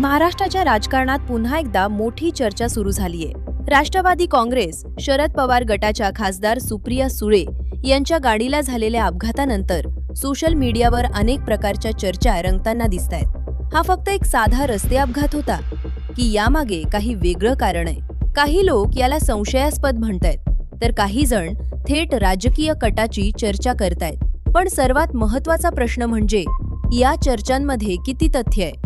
महाराष्ट्राच्या राजकारणात पुन्हा एकदा मोठी चर्चा सुरू झालीय। राष्ट्रवादी काँग्रेस शरद पवार गटाच्या खासदार सुप्रिया सुळे यांच्या गाडीला झालेल्या अपघातानंतर सोशल मीडियावर अनेक प्रकारच्या चर्चा रंगताना दिसतायत। हा फक्त एक साधा रस्ते अपघात होता की यामागे काही वेगळं कारण आहे? काही लोक याला संशयास्पद म्हणतायत, तर काही जण थेट राजकीय कटाची चर्चा करतायत। पण सर्वात महत्त्वाचा प्रश्न म्हणजे या चर्चांमध्ये किती तथ्य आहे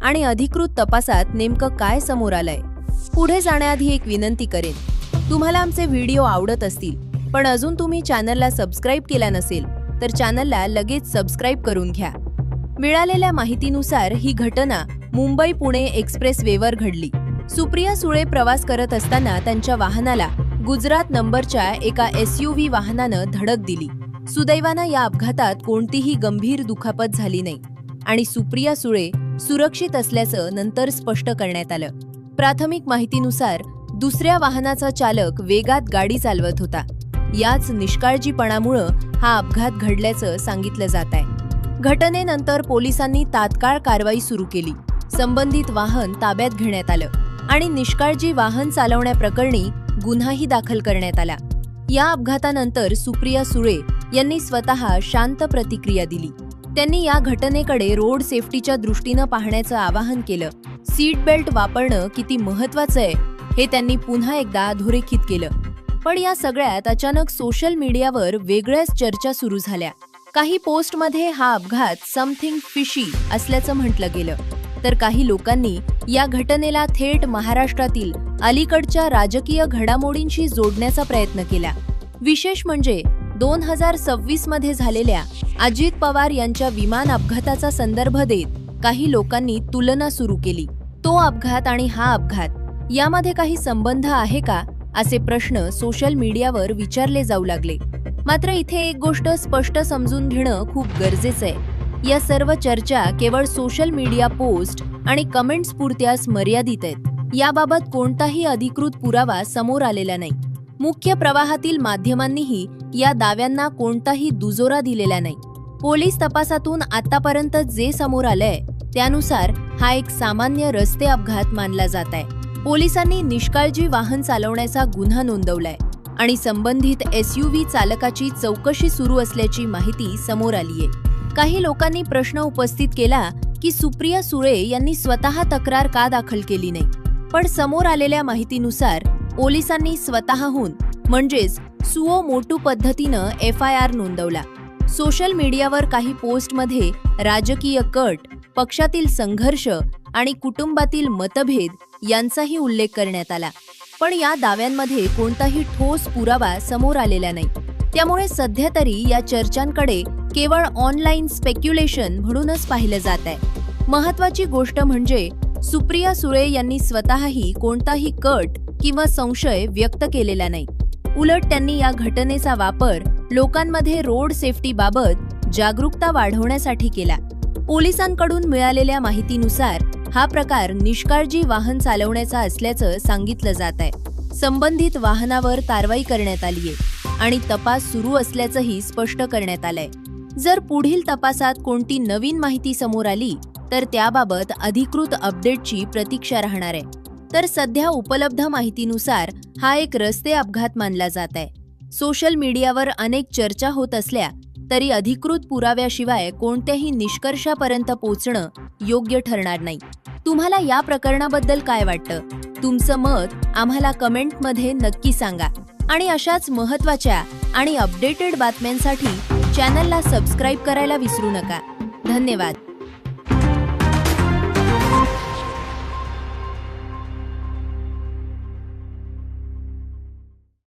आणि अधिकृत तपासात नेमकं काय समोर आलंय? पुढे जाण्याआधी एक विनंती करेन, तुम्हाला आमचे व्हिडिओ आवडत असतील पण अजून तुम्ही चॅनलला सबस्क्राइब केला नसेल तर चॅनलला लगेच सबस्क्राइब करून घ्या। मिळालेल्या माहितीनुसार ही घटना मुंबई पुणे एक्सप्रेसवेवर घडली। सुप्रिया सुळे प्रवास करत असताना त्यांच्या वाहनाला गुजरात नंबरच्या एका SUV वाहनानं धडक दिली। सुदैवानं या अपघातात कोणतीही गंभीर दुखापत झाली नाही आणि सुप्रिया सुळे सुरक्षित असल्याचं नंतर स्पष्ट करण्यात आलं। प्राथमिक माहितीनुसार दुसऱ्या वाहनाचा चालक वेगात गाडी चालवत होता। याच निष्काळजीपणामुळे हा अपघात घडल्याचं सांगितलं जात आहे। घटनेनंतर पोलिसांनी तात्काळ कारवाई सुरू केली। संबंधित वाहन ताब्यात घेण्यात आलं आणि निष्काळजी वाहन चालवण्याप्रकरणी गुन्हाही दाखल करण्यात आला। या अपघातानंतर सुप्रिया सुळे यांनी स्वतः शांत प्रतिक्रिया दिली। त्यांनी या घटनेकडे रोड सेफ्टीच्या दृष्टीनं पाहण्याचं आवाहन केलं। सीट बेल्ट वापरणं किती महत्त्वाचं आहे हे त्यांनी पुन्हा एकदा अधोरेखित केलं। पण या सगळ्यात अचानक सोशल मीडियावर वेगळ्याच चर्चा सुरू झाल्या। काही पोस्टमध्ये हा अपघात समथिंग फिशी असल्याचं म्हटलं गेलं, तर काही लोकांनी या घटनेला थेट महाराष्ट्रातील अलीकडच्या राजकीय घडामोडींशी जोडण्याचा प्रयत्न केला। विशेष म्हणजे 2026 मध्ये झालेल्या अजित पवार यांच्या विमान अपघाताचा संदर्भ देत काही लोकांनी तुलना सुरू केली। तो अपघात आणि हा अपघात यामध्ये काही संबंध आहे का, असे प्रश्न सोशल मीडियावर विचारले जाऊ लागले। मात्र इथे एक गोष्ट स्पष्ट समजून घेणं खूप गरजेचं आहे। या सर्व चर्चा केवळ सोशल मीडिया पोस्ट आणि कमेंट्स पुरत्याच मर्यादित आहेत। याबाबत कोणताही अधिकृत पुरावा समोर आलेला नाही। मुख्य प्रवाहातील माध्यमांनीही या दाव्यांना कोणताही दुजोरा दिलेला नाही। पोलीस तपासातून आतापर्यंत जे समोर आलंय त्यानुसार हा एक सामान्य रस्ते अपघात मानला जात आहे। पोलिसांनी निष्काळजी वाहन चालवण्याचा गुन्हा नोंदवलाय आणि संबंधित SUV चालकाची चौकशी सुरू असल्याची माहिती समोर आलीये। काही लोकांनी प्रश्न उपस्थित केला की सुप्रिया सुळे यांनी स्वतः तक्रार का दाखल केली नाही, पण समोर आलेल्या माहितीनुसार पोलिसांनी स्वतःहून म्हणजेच सुओ मोटू पद्धतीनं FIR नोंदवला। सोशल मीडियावर काही पोस्टमध्ये राजकीय कट, पक्षातील संघर्ष आणि कुटुंबातील मतभेद यांचाही उल्लेख करण्यात आला, पण या दाव्यांमध्ये कोणताही ठोस पुरावा समोर आलेला नाही। त्यामुळे सध्या तरी या चर्चांकडे केवळ ऑनलाईन स्पेक्युलेशन म्हणूनच पाहिलं जात आहे। महत्त्वाची गोष्ट म्हणजे सुप्रिया सुळे यांनी स्वतःही कोणताही कट किंवा संशय व्यक्त केलेला नाही। उलट त्यांनी या घटनेचा वापर लोकांमध्ये रोड सेफ्टीबाबत जागरूकता वाढवण्यासाठी केला। पोलिसांकडून मिळालेल्या माहितीनुसार हा प्रकार निष्काळजी वाहन चालवण्याचा असल्याचं सांगितलं जात आहे। संबंधित वाहनावर कारवाई करण्यात आलीये आणि तपास सुरू असल्याचंही स्पष्ट करण्यात आलंय। जर पुढील तपासात कोणती नवीन माहिती समोर आली तर त्याबाबत अधिकृत अपडेटची प्रतीक्षा राहणार आहे। तर सध्या उपलब्ध माहितीनुसार हा एक रस्ते अपघात मानला जात आहे। सोशल मीडियावर अनेक चर्चा होत असल्या तरी अधिकृत पुराव्याशिवाय कोणत्याही निष्कर्षापर्यंत पोहोचणं योग्य ठरणार नाही। तुम्हाला या प्रकरणाबद्दल काय वाटतं? तुमचं मत आम्हाला कमेंटमध्ये नक्की सांगा आणि अशाच महत्त्वाच्या आणि अपडेटेड बातम्यांसाठी चॅनलला सबस्क्राइब करायला विसरू नका। धन्यवाद।